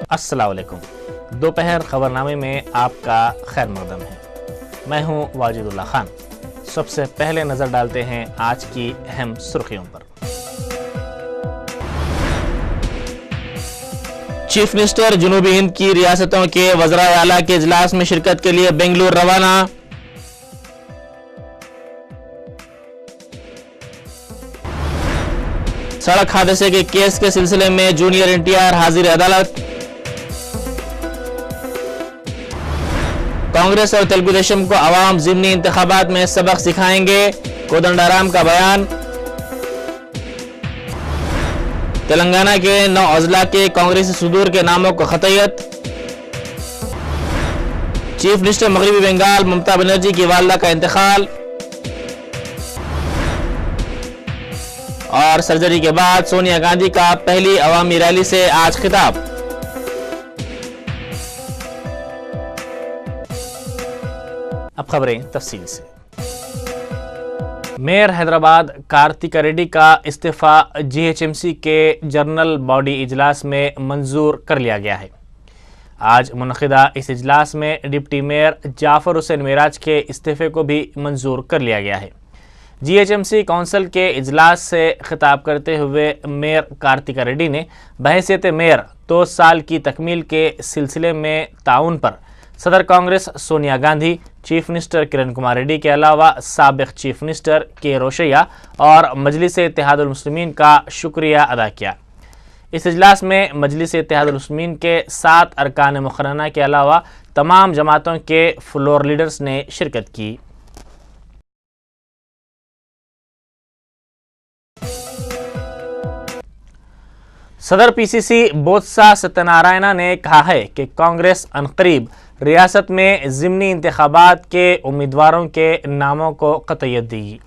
अस्सलाम वालेकुम। दोपहर खबरनामे में आपका खैर मकदम है। मैं हूं वाजिदुल्लाह खान। सबसे पहले नजर डालते हैं आज की अहम सुर्खियों पर। चीफ मिनिस्टर जनूबी हिंद की रियासतों के वज़राए आला के इजलास में शिरकत के लिए बेंगलुरु रवाना। सड़क हादसे के केस के सिलसिले में जूनियर एनटीआर हाजिर अदालत। कांग्रेस और तेलुगु देशम को अवाम ज़िमनी इंतखाबात में सबक सिखाएंगे, कोदंडाराम का बयान। तेलंगाना के 9 अजला के कांग्रेसी सुदूर के नामों को खतयत। चीफ मिनिस्टर मगरबी बंगाल ममता बनर्जी की वालदा का इंतकाल। और सर्जरी के बाद सोनिया गांधी का पहली अवामी रैली से आज खिताब। अब खबरें तफसील से। मेयर हैदराबाद कार्तिका रेड्डी का इस्तीफा जीएचएमसी के जनरल बॉडी इजलास में मंजूर कर लिया गया है। आज मुनक़िदा इस इजलास में डिप्टी मेयर जाफर हुसैन मेराज के इस्तीफे को भी मंजूर कर लिया गया है। जीएचएमसी काउंसिल के इजलास से खिताब करते हुए मेयर कार्तिका रेड्डी ने बहैसियत मेयर 2 साल की तकमील के सिलसिले में ताउन पर सदर कांग्रेस सोनिया गांधी, चीफ मिनिस्टर किरण कुमार रेड्डी के अलावा साबिक चीफ मिनिस्टर के रोशैया और मजलिस इत्तेहादुल मुस्लिमीन का शुक्रिया अदा किया। इस इजलास में मजलिस इत्तेहादुल मुस्लिमीन के 7 अरकान मुक़र्रना के अलावा तमाम जमातों के फ्लोर लीडर्स ने शिरकत की। सदर पीसीसी बोत्सा सत्यनारायणा ने कहा है कि कांग्रेस अनकरीब रियासत में ज़िमनी इंतखाबात के उम्मीदवारों के नामों को क़तय्यत देगी।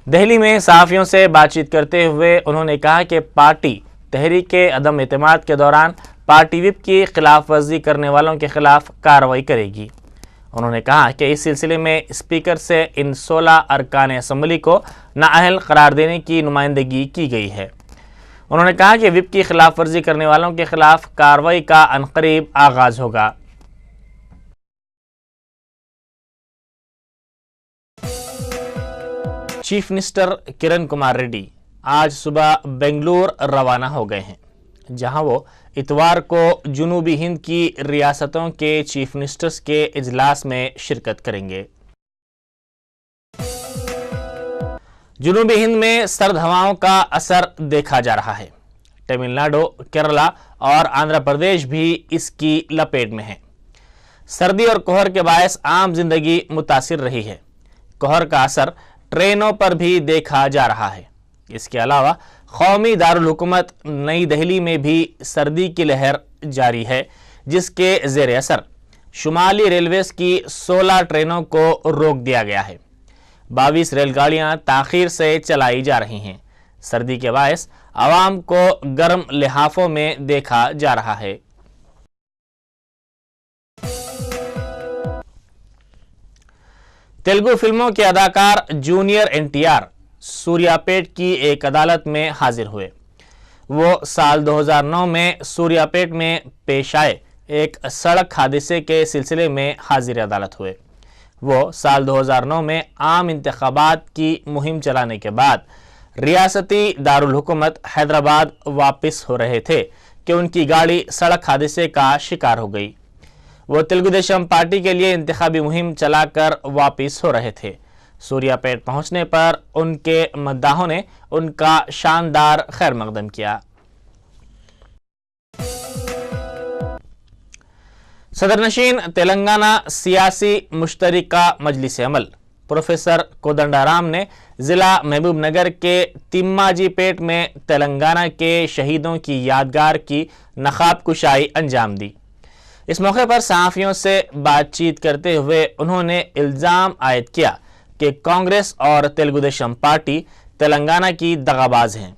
दिल्ली में सहाफ़ियों से बातचीत करते हुए उन्होंने कहा कि पार्टी तहरीक अदम एतमाद के दौरान पार्टी विप की खिलाफ वर्जी करने वालों के खिलाफ कार्रवाई करेगी। उन्होंने कहा कि इस सिलसिले में स्पीकर से इन 16 अरकान असम्बली को नाअहल करार देने की नुमाइंदगी की गई है। उन्होंने कहा कि विप की खिलाफ वर्जी करने वालों के खिलाफ कार्रवाई का अनकरीब आगाज होगा। चीफ मिनिस्टर किरण कुमार रेड्डी आज सुबह बेंगलुरु रवाना हो गए हैं, जहां वो इतवार को जनूबी हिंद की रियासतों के चीफ मिनिस्टर्स के इजलास में शिरकत करेंगे। जनूबी हिंद में सर्द हवाओं का असर देखा जा रहा है। तमिलनाडु, केरला और आंध्र प्रदेश भी इसकी लपेट में है। सर्दी और कोहर के बायस आम जिंदगी मुतासिर रही है। कोहर का असर ट्रेनों पर भी देखा जा रहा है। इसके अलावा कौमी दारुल हुकूमत नई दिल्ली में भी सर्दी की लहर जारी है, जिसके ज़ेर असर शुमाली रेलवेज की 16 ट्रेनों को रोक दिया गया है। 22 रेलगाड़ियां ताखीर से चलाई जा रही हैं। सर्दी के बायस आवाम को गर्म लिहाफों में देखा जा रहा है। तेलुगु फिल्मों के अदाकार जूनियर एनटीआर सूर्यापेट की एक अदालत में हाजिर हुए। वो साल 2009 में सूर्यापेट में पेश आए एक सड़क हादसे के सिलसिले में हाजिर अदालत हुए। वो साल 2009 में आम इंतखाबात की मुहिम चलाने के बाद रियासती दारुल हुकूमत हैदराबाद वापस हो रहे थे कि उनकी गाड़ी सड़क हादसे का शिकार हो गई। वो तेलुगु देशम पार्टी के लिए इंतखाबी मुहिम चलाकर वापस हो रहे थे। सूर्यापेट पहुंचने पर उनके मद्दाहों ने उनका शानदार खैर मकदम किया। सदरनशीन तेलंगाना सियासी मुश्तरिका मजलिस अमल प्रोफेसर कोदंडाराम ने ज़िला महबूब नगर के तिम्माजीपेट में तेलंगाना के शहीदों की यादगार की नकाब कुशाई अंजाम दी। इस मौके पर सहाफ़ियों से बातचीत करते हुए उन्होंने इल्ज़ाम आयद किया कि कांग्रेस और तेलुगु देशम पार्टी तेलंगाना की दगाबाज हैं।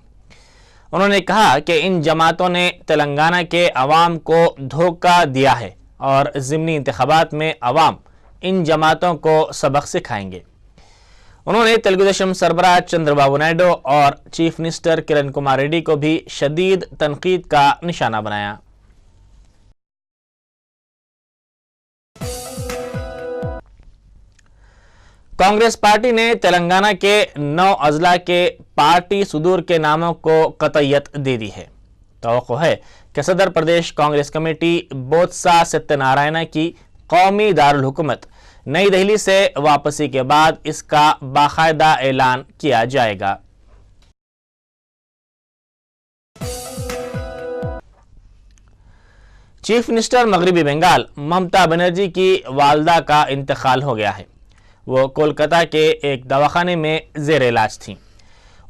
उन्होंने कहा कि इन जमातों ने तेलंगाना के अवाम को धोखा दिया है और ज़िमनी इंतखाबात में अवाम इन जमातों को सबक सिखाएंगे। उन्होंने तेलुगु देशम सरबराह चंद्रबाबू नायडू और चीफ मिनिस्टर किरण कुमार रेड्डी को भी शदीद तनकीद का निशाना बनाया। कांग्रेस पार्टी ने तेलंगाना के 9 अजला के पार्टी सुदूर के नामों को कतईयत दे दी है। तवक्को है कि सदर प्रदेश कांग्रेस कमेटी बोत्सा सत्यनारायण की कौमी दारुल हुकूमत नई दिल्ली से वापसी के बाद इसका बाकायदा ऐलान किया जाएगा। चीफ मिनिस्टर मगरबी बंगाल ममता बनर्जी की वालदा का इंतकाल हो गया है। वो कोलकाता के एक दवाखाने में ज़ेर इलाज थी।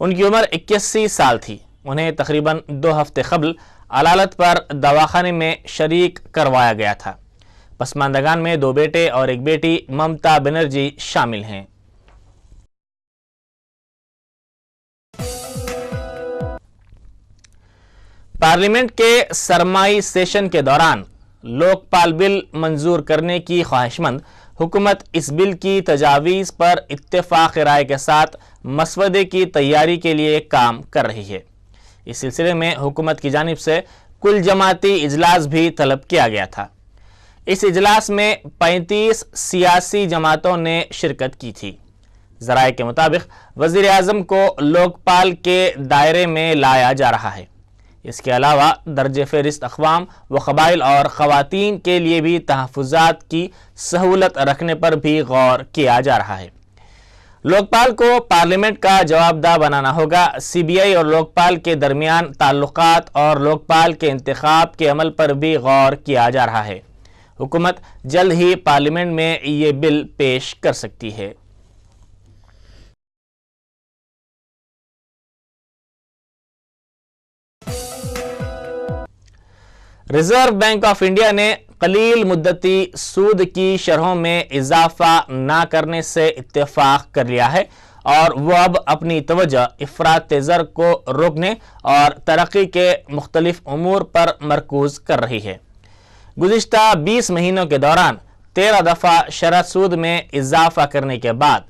उनकी उम्र 81 साल थी। उन्हें तकरीबन 2 हफ्ते कबल अदालत पर दवाखाने में शरीक करवाया गया था। पसमानदगान में 2 बेटे और 1 बेटी ममता बनर्जी शामिल हैं। पार्लियामेंट के सरमाई सेशन के दौरान लोकपाल बिल मंजूर करने की ख्वाहिशमंद हुकूमत इस बिल की तजावीज़ पर इत्तेफाक राय के साथ मसवदे की तैयारी के लिए काम कर रही है। इस सिलसिले में हुकूमत की जानिब से कुल जमाती इजलास भी तलब किया गया था। इस इजलास में 35 सियासी जमातों ने शिरकत की थी। ज़राए के मुताबिक वज़ीर आज़म को लोकपाल के दायरे में लाया जा रहा है। इसके अलावा दर्जे फ़हरिस्त अक़वाम व क़बाइल और ख़वातीन के लिए भी तहफ़्फ़ुज़ात की सहूलत रखने पर भी गौर किया जा रहा है। लोकपाल को पार्लियामेंट का जवाबदाह बनाना होगा। CBI और लोकपाल के दरमियान ताल्लुकात और लोकपाल के इंतखाब के अमल पर भी गौर किया जा रहा है। हुकूमत जल्द ही पार्लियामेंट में ये बिल पेश कर सकती है। रिजर्व बैंक ऑफ इंडिया ने कलील मुद्दती सूद की शरहों में इजाफा ना करने से इत्तेफाक कर लिया है और वो अब अपनी तवज्जो इफरात ज़र को रोकने और तरक्की के मुख्तलिफ उमूर पर मरकूज कर रही है। गुज़िश्ता 20 महीनों के दौरान 13 दफ़ा शरह सूद में इजाफा करने के बाद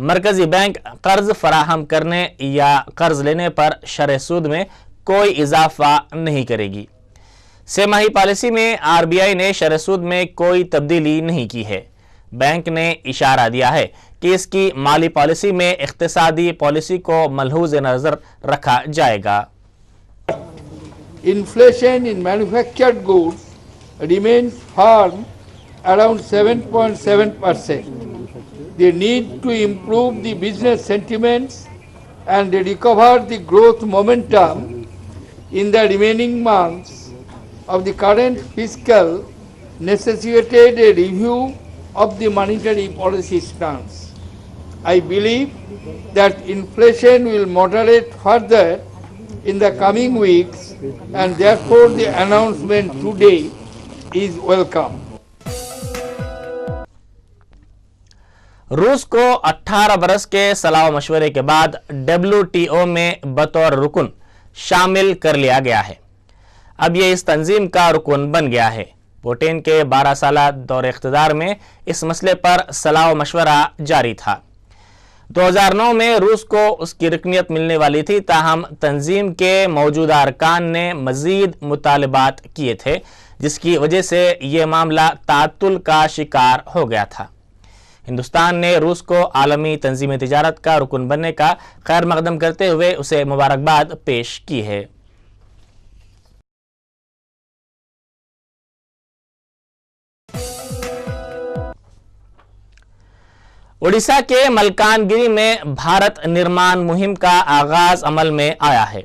मरकज़ी बैंक कर्ज फराहम करने या कर्ज लेने पर शरह सूद में कोई इजाफा नहीं करेगी। सेमाही पॉलिसी में RBI ने शरह सूद में कोई तब्दीली नहीं की है। बैंक ने इशारा दिया है कि इसकी माली पॉलिसी में इख्तिसादी पॉलिसी को मलहूज़ नज़र रखा जाएगा। Inflation in manufactured goods remains firm around 7.7%. The need to improve the business sentiments and recover the growth momentum in the remaining months of the current fiscal necessitated a review of the monetary policy stance. I believe that inflation will moderate further in the coming weeks and therefore the announcement today is welcome. रूस को 18 बरस के सलाह मशवरे के बाद WTO में बतौर रुकन शामिल कर लिया गया है। अब यह इस तंजीम का रुकन बन गया है। पुतिन के 12 साला दौर इख्तिदार में इस मसले पर सलाह मशवरा जारी था। 2009 में रूस को उसकी रुकनियत मिलने वाली थी, ताहम तंजीम के मौजूदा अरकान ने मजीद मुतालबात किए थे, जिसकी वजह से ये मामला तातुल का शिकार हो गया था। हिंदुस्तान ने रूस को आलमी तंजीम तिजारत का रुकन बनने का खैर मकदम करते हुए उसे मुबारकबाद पेश की है। उड़ीसा के मलकानगिरी में भारत निर्माण मुहिम का आगाज अमल में आया है।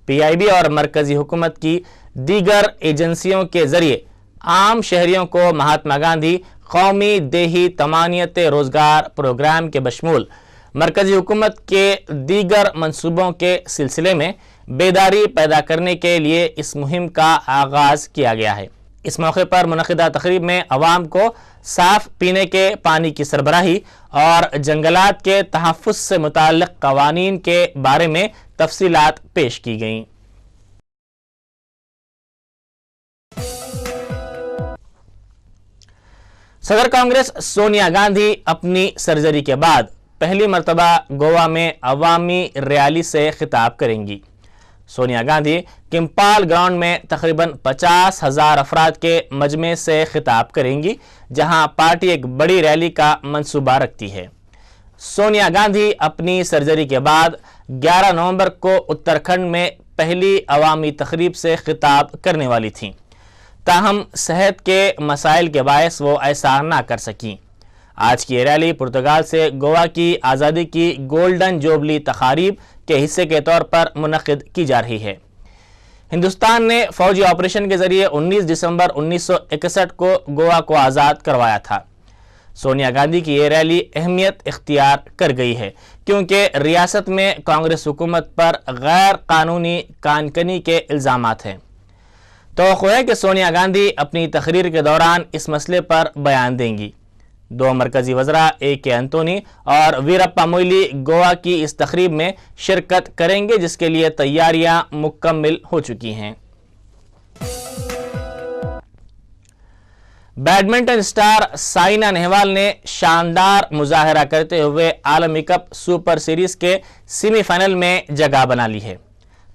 PIB और मरकजी हुकूमत की दीगर एजेंसियों के जरिए आम शहरियों को महात्मा गांधी कौमी देही तमानियत रोजगार प्रोग्राम के बशमूल मरकजी हुकूमत के दीगर मंसूबों के सिलसिले में बेदारी पैदा करने के लिए इस मुहिम का आगाज किया गया है। इस मौके पर मुनक़िदा तक़रीब में अवाम को साफ पीने के पानी की सरबराही और जंगलात के तहफ़्फ़ुज़ से मुताल्लिक़ क़वानीन के बारे में तफ़सीलात पेश की गईं। सदर कांग्रेस सोनिया गांधी अपनी सर्जरी के बाद पहली मरतबा गोवा में अवामी रैली से खिताब करेंगी। सोनिया गांधी किम्पाल ग्राउंड में तकरीबन 50,000 अफराद के मजमे से खिताब करेंगी, जहां पार्टी एक बड़ी रैली का मंसूबा रखती है। سونیا گاندھی اپنی سرجری کے بعد 11 نومبر کو اتراکھنڈ میں پہلی عوامی تقریب سے خطاب کرنے والی تھیں، تاہم صحت کے مسائل کے باعث وہ ایسا نہ کر سکیں۔ آج کی یہ ریلی پرتگال سے گوا کی آزادی کی گولڈن جوبلی تقاریب کے حصے کے طور پر منعقد کی جا رہی ہے۔ ہندوستان نے فوجی آپریشن کے ذریعے 19 دسمبر 1961 کو گوا کو آزاد کروایا تھا۔ سونیا گاندھی کی یہ ریلی اہمیت اختیار کر گئی ہے کیونکہ ریاست میں کانگریس حکومت پر غیر قانونی کان کنی کے الزامات ہیں۔ توقع ہے کہ سونیا گاندھی اپنی تقریر کے دوران اس مسئلے پر بیان دیں گی۔ دو مرکزی وزراء اے کے انتونی اور ویرپا موئیلی گوا کی اس تقریب میں شرکت کریں گے، جس کے لیے تیاریاں مکمل ہو چکی ہیں۔ بیڈمنٹن سٹار سائنا نہوال نے شاندار مظاہرہ کرتے ہوئے عالمی کپ سپر سیریز کے سیمی فائنل میں جگہ بنا لی ہے۔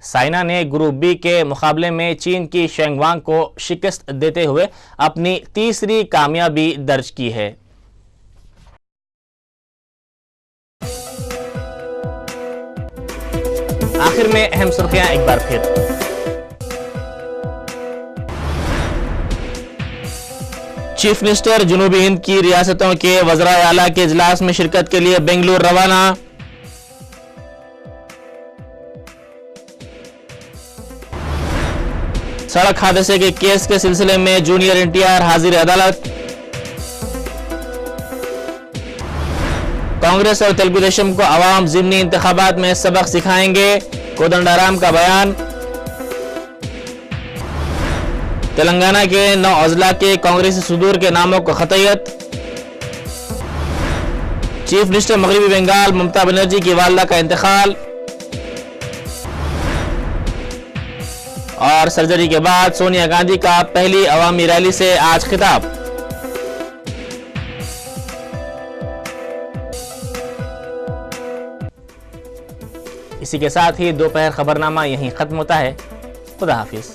سائنا نے گروپ بی کے مقابلے میں چین کی شینگ وانگ کو شکست دیتے ہوئے اپنی تیسری کامیابی درج کی ہے۔ آخر میں اہم سرخیاں ایک بار پھر۔ چیف منسٹر جنوبی ہند کی ریاستوں کے وزرائے اعلیٰ کے اجلاس میں شرکت کے لیے بنگلور روانہ۔ سڑک حادثے کے کیس کے سلسلے میں جونیئر NTR حاضر عدالت۔ کانگریس اور تلگو دیشم کو عوام ضمنی انتخابات میں سبق سکھائیں گے، کودنڈارام کا بیان۔ تلنگانہ کے 9 اضلاع کے کانگریسی صدور کے ناموں کو خطیت۔ چیف منسٹر مغربی بنگال ممتا بنرجی کی والدہ کا انتقال، اور سرجری کے بعد سونیا گاندھی کا پہلی عوامی ریلی سے آج خطاب۔ اسی کے ساتھ ہی دوپہر خبرنامہ یہیں ختم ہوتا ہے۔ خدا حافظ۔